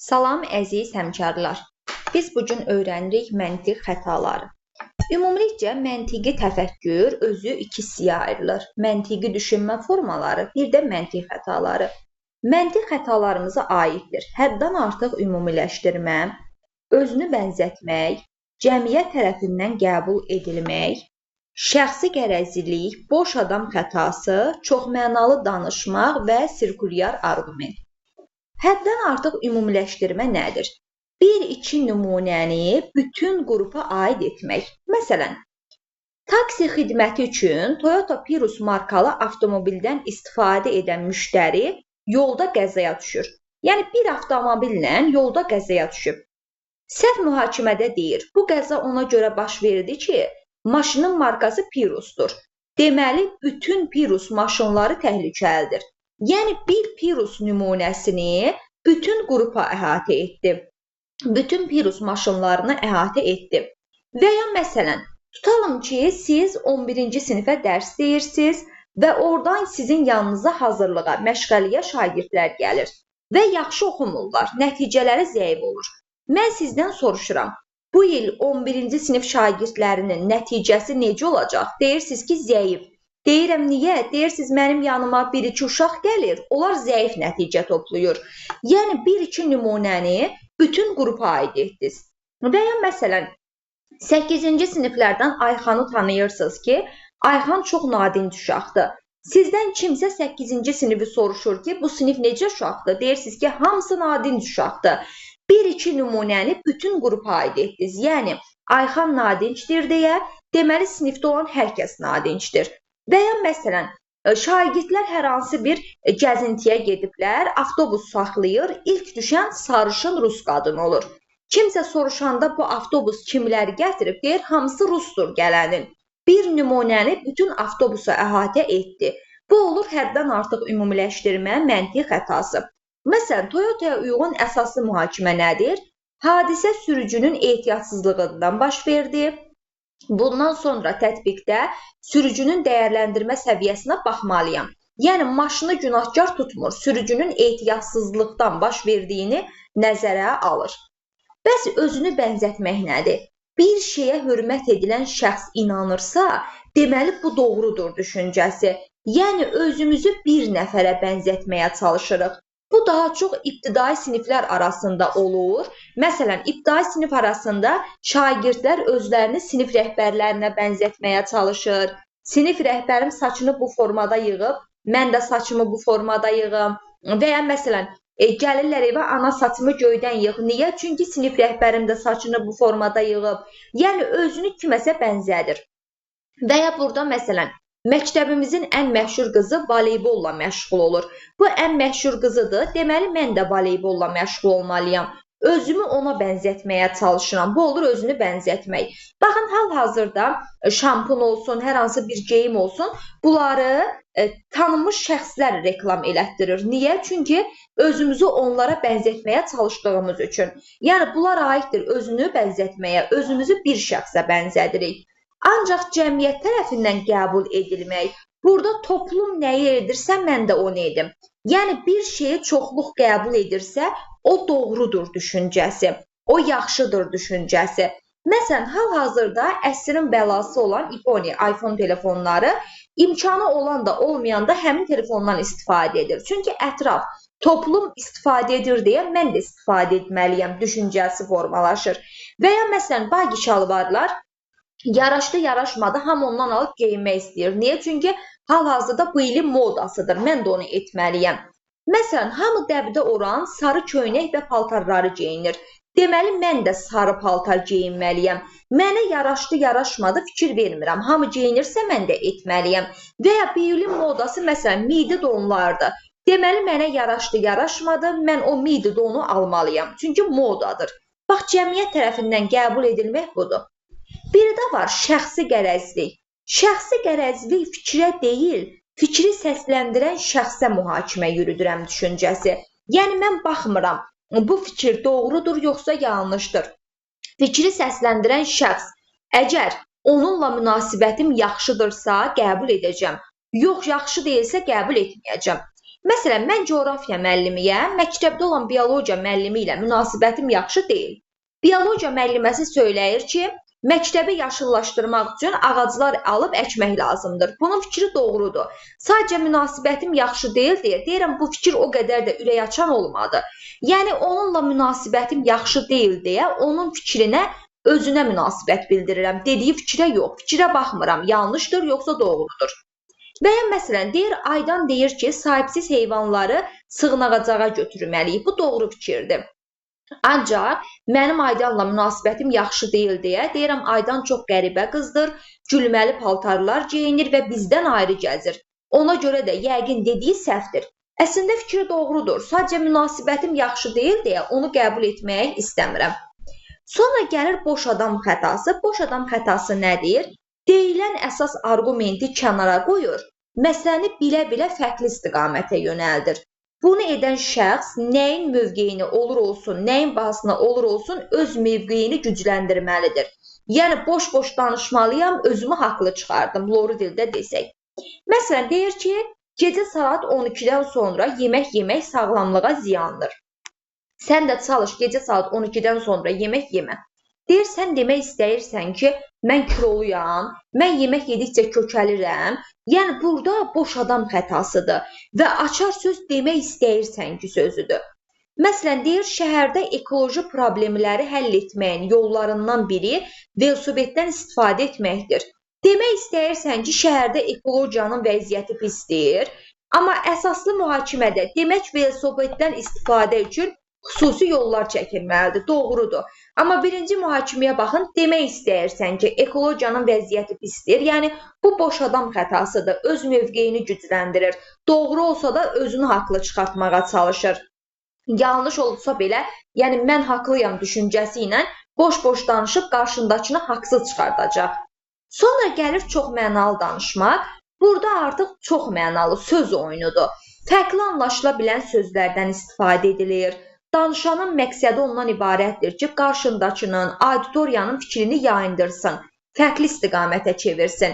Salam əziz həmkarlar. Biz bugün öyrənirik məntiq xətaları. Ümumilikcə məntiqi təfəkkür özü iki hissəyə ayrılır. Məntiqi düşünmə formaları, bir də məntiq xətaları. Məntiq xətalarımıza aiddir. Həddən artıq ümumiləşdirmə, özünü bənzətmək, cəmiyyət tərəfindən qəbul edilmək, şəxsi qərəzlilik, boş adam xətası, çoxmənalı danışmaq və sirkulyar arqument. Həddən artıq ümumiləşdirmə nədir? Bir-iki nümunəni bütün qrupa aid etmək. Məsələn, taksi xidməti üçün Toyota Prius markalı avtomobildən istifadə edən müştəri yolda qəzaya düşür. Yəni, bir avtomobillə yolda qəzaya düşüb. Səhv mühakimədə deyir, bu qəza ona görə baş verdi ki, maşının markası Priusdur. Deməli, bütün Prius maşınları təhlükəlidir. Yəni, bir Prius nümunəsini bütün qrupa əhatə etdi. Bütün Prius maşınlarını əhatə etdi. Və ya məsələn, tutalım ki, siz 11-ci sinifə dərs deyirsiniz və oradan sizin yanınıza hazırlığa, məşğəliyə şagirdlər gəlir və yaxşı oxumurlar, nəticələri zəif olur. Mən sizdən soruşuram, bu il 11-ci sinif şagirdlərinin nəticəsi necə olacaq? Deyirsiniz ki, zəif. Deyirəm, niyə? Deyirsiniz, mənim yanıma bir-iki uşaq gəlir, onlar zəif nəticə toplayır. Yəni, bir-iki nümunəni bütün qrupa aid etdiniz. Və ya məsələn, 8-ci siniflərdən Ayxanı tanıyırsınız ki, Ayxan çox nadinc uşaqdır. Sizdən kimsə 8-ci sinifi soruşur ki, bu sinif necə uşaqdır? Deyirsiniz ki, hamısı nadinc uşaqdır. Bir-iki nümunəni bütün qrupa aid etdiniz. Yəni, Ayxan nadincdir deyə, deməli, sinifdə olan hər kəs nadincdir. Və ya məsələn, şagirdlər hər hansı bir gəzintiyə gediblər, avtobus saxlayır, ilk düşən sarışın rus qadın olur. Kimsə soruşanda bu avtobus kimləri gətirib, deyir, hamısı rusdur gələnin. Bir nümunəni bütün avtobusa əhatə etdi. Bu olur həddən artıq ümumiləşdirmə, məntiq xətası. Məsələn, Toyotaya uyğun əsaslı mühakimə nədir? Hadisə sürücünün ehtiyatsızlığından baş verdi. Bundan sonra tətbiqdə sürücünün dəyərləndirmə səviyyəsinə baxmalıyam. Yəni, maşını günahkar tutmur, sürücünün ehtiyatsızlıqdan baş verdiyini nəzərə alır. Bəs özünü bənzətmək nədir? Bir şeyə hörmət edilən şəxs inanırsa, deməli bu doğrudur düşüncəsi. Yəni, özümüzü bir nəfərə bənzətməyə çalışırıq. Bu daha çox ibtidai siniflər arasında olur. Məsələn, ibtidai sinif arasında şagirdlər özlərini sinif rəhbərlərinə bənzətməyə çalışır. Sinif rəhbərim saçını bu formada yığıb, mən də saçımı bu formada yığım. Və ya məsələn, gəlirlər evə, ana saçımı göydən yığ. Niyə? Çünki sinif rəhbərim də saçını bu formada yığıb. Yəni, özünü kiməsə bənzədir. Və ya burada məsələn, məktəbimizin ən məşhur qızı voleybolla məşğul olur. Bu ən məşhur qızıdır, deməli mən də voleybolla məşğul olmalıyam. Özümü ona bənzətməyə çalışıram. Bu olur özünü bənzətmək. Baxın, hal-hazırda şampun olsun, hər hansı bir geyim olsun, bunları tanınmış şəxslər reklam elətdirir. Niyə? Çünki özümüzü onlara bənzətməyə çalışdığımız üçün. Yəni, bunlar aiddir özünü bənzətməyə, özümüzü bir şəxsə bənzədirik. Ancaq cəmiyyət tərəfindən qəbul edilmək, burada toplum nəyi edirsə, mən də onu edim. Yəni, bir şeyi çoxluq qəbul edirsə, o doğrudur düşüncəsi, o yaxşıdır düşüncəsi. Məsələn, hal-hazırda əsrin bəlası olan iPhone telefonları imkanı olan da olmayan da həmin telefondan istifadə edir. Çünki ətraf, toplum istifadə edir deyə mən də istifadə etməliyəm düşüncəsi formalaşır. Və ya məsələn, bagi şalvarlar yaraşdı, yaraşmadı, hamı ondan alıb geyinmək istəyir. Niyə? Çünki hal-hazırda bu ilin modasıdır. Mən də onu etməliyəm. Məsələn, hamı dəbdə oran sarı köynək və paltarları geyinir. Deməli, mən də sarı paltar geyinməliyəm. Mənə yaraşdı, yaraşmadı, fikir vermirəm. Hamı geyinirsə, mən də etməliyəm. Və ya bir ilin modası, məsələn, midi donlardır. Deməli, mənə yaraşdı, yaraşmadı, mən o midi donu almalıyam. Çünki modadır. Bax, cəmiyyət tərəfindən qəbul edilmək budur. Bir də var şəxsi qərəzlik. Şəxsi qərəzlik fikrə deyil, fikri səsləndirən şəxsə mühakimə yürüdürəm düşüncəsi. Yəni, mən baxmıram, bu fikir doğrudur, yoxsa yanlışdır. Fikri səsləndirən şəxs, əgər onunla münasibətim yaxşıdırsa, qəbul edəcəm. Yox, yaxşı deyilsə, qəbul etməyəcəm. Məsələn, mən coğrafiya müəllimiyəm, məktəbdə olan biologiya müəllimi ilə münasibətim yaxşı deyil. Biologiya müəlliməsi söyləyir ki, məktəbi yaşıllaşdırmaq üçün ağaclar alıb əkmək lazımdır. Bunun fikri doğrudur. Sadəcə münasibətim yaxşı deyil deyə deyirəm, bu fikir o qədər də ürək açan olmadı. Yəni onunla münasibətim yaxşı deyil deyə onun fikrinə, özünə münasibət bildirirəm. Dediyi fikrə yox, fikrə baxmıram, yanlışdır yoxsa doğrudur. Və ya məsələn, deyir, Aydan deyir ki, sahibsiz heyvanları sığınacaqlara götürməliyik. Bu doğru fikirdir. Ancaq mənim Aydanla münasibətim yaxşı deyil deyə deyirəm, Aydan çox qəribə qızdır, gülməli paltarlar geyinir və bizdən ayrı gəzir. Ona görə də yəqin dediyi səhvdir. Əslində fikri doğrudur. Sadəcə münasibətim yaxşı deyil deyə onu qəbul etməyə istəmirəm. Sonra gəlir boş adam xətası. Boş adam xətası nədir? Deyilən əsas arqumenti kənara qoyur, məsələni bilə-bilə fərqli istiqamətə yönəldir. Bunu edən şəxs nəyin mövqeyini olur olsun, nəyin bahasına olur olsun öz mövqeyini gücləndirməlidir. Yəni, boş-boş danışmalıyam, özümü haqlı çıxardım, loru dildə desək. Məsələn, deyir ki, gecə saat 12-dən sonra yemək yemək sağlamlığa ziyandır. Sən də çalış, gecə saat 12-dən sonra yemək yemə. Deyir, sən demək istəyirsən ki, mən kiloluyam, mən yemək yedikcə kökəlirəm. Yəni, burada boş adam xətasıdır və açar söz demək istəyirsən ki, sözüdür. Məsələn, deyir, şəhərdə ekoloji problemləri həll etməyin yollarından biri velosipeddən istifadə etməkdir. Demək istəyirsən ki, şəhərdə ekologiyanın vəziyyəti pisdir, amma əsaslı mühakimədə demək velosipeddən istifadə üçün xüsusi yollar çəkilməlidir, doğrudur. Amma birinci mühakiməyə baxın, demək istəyirsən ki, ekologiyanın vəziyyəti pisdir. Yəni, bu boş adam xətasıdır, öz mövqeyini gücləndirir. Doğru olsa da özünü haqlı çıxartmağa çalışır. Yanlış olsa belə, yəni mən haqlıyam düşüncəsi ilə boş-boş danışıb qarşındakını haqsız çıxardacaq. Sonra gəlir çox mənalı danışmaq. Burada artıq çox mənalı söz oyunudur. Fərqli anlaşıla bilən sözlərdən istifadə edilir. Danışanın məqsədi ondan ibarətdir ki, qarşındakının, auditoriyanın fikrini yayındırsın, fərqli istiqamətə çevirsin.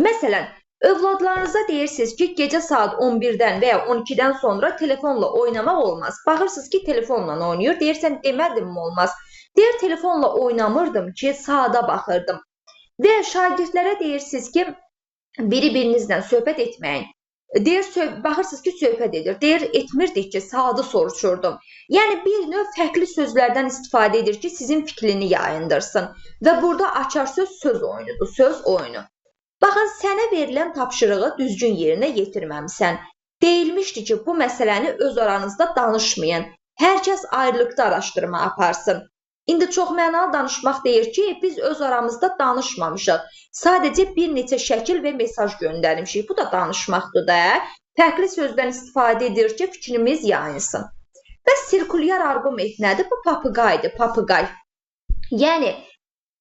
Məsələn, övladlarınıza deyirsiniz ki, gecə saat 11-dən və ya 12-dən sonra telefonla oynamaq olmaz. Baxırsınız ki, telefonla oynayır, deyirsən, demədim mi olmaz? Deyir, telefonla oynamırdım ki, saata baxırdım. Və şagirdlərə deyirsiniz ki, biri-birinizlə söhbət etməyin. Deyir, baxırsınız ki, söhbət edir. Deyir, etmirdik ki, saatı soruşurdum. Yəni, bir növ fərqli sözlərdən istifadə edir ki, sizin fikrini yayındırsın. Və burada açar söz oyunudur, söz oyunu. Baxın, sənə verilən tapşırığı düzgün yerinə yetirməmisən. Deyilmişdi ki, bu məsələni öz aranızda danışmayın. Hər kəs ayrılıqda araşdırma aparsın. İndi çox mənalı danışmaq deyir ki, biz öz aramızda danışmamışıq. Sadəcə bir neçə şəkil və mesaj göndərmişik. Bu da danışmaqdır da. Fərqli sözdən istifadə edir ki, fikrimiz yayınsın. Və sirkulyar arqument nədir? Bu papıqaydır, papıqay. Yəni,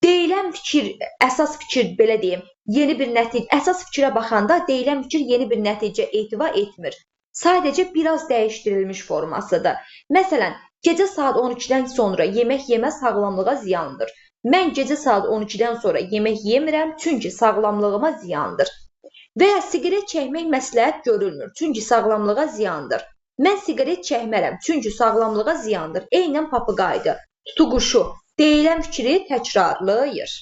deyilən fikir, əsas fikir, belə deyim, yeni bir nəticə, əsas fikrə baxanda deyilən fikir yeni bir nəticə etibar etmir. Sadəcə biraz dəyişdirilmiş formasıdır. Məsələn, gecə saat 12-dən sonra yemək yemək sağlamlığa ziyandır. Mən gecə saat 12-dən sonra yemək yemirəm, çünki sağlamlığıma ziyandır. Və ya siqaret çəkmək məsləhət görülmür, çünki sağlamlığa ziyandır. Mən siqaret çəkmərəm, çünki sağlamlığa ziyandır. Eynən papıqaydır, tutuquşu. Deyilən fikri təkrarlayır.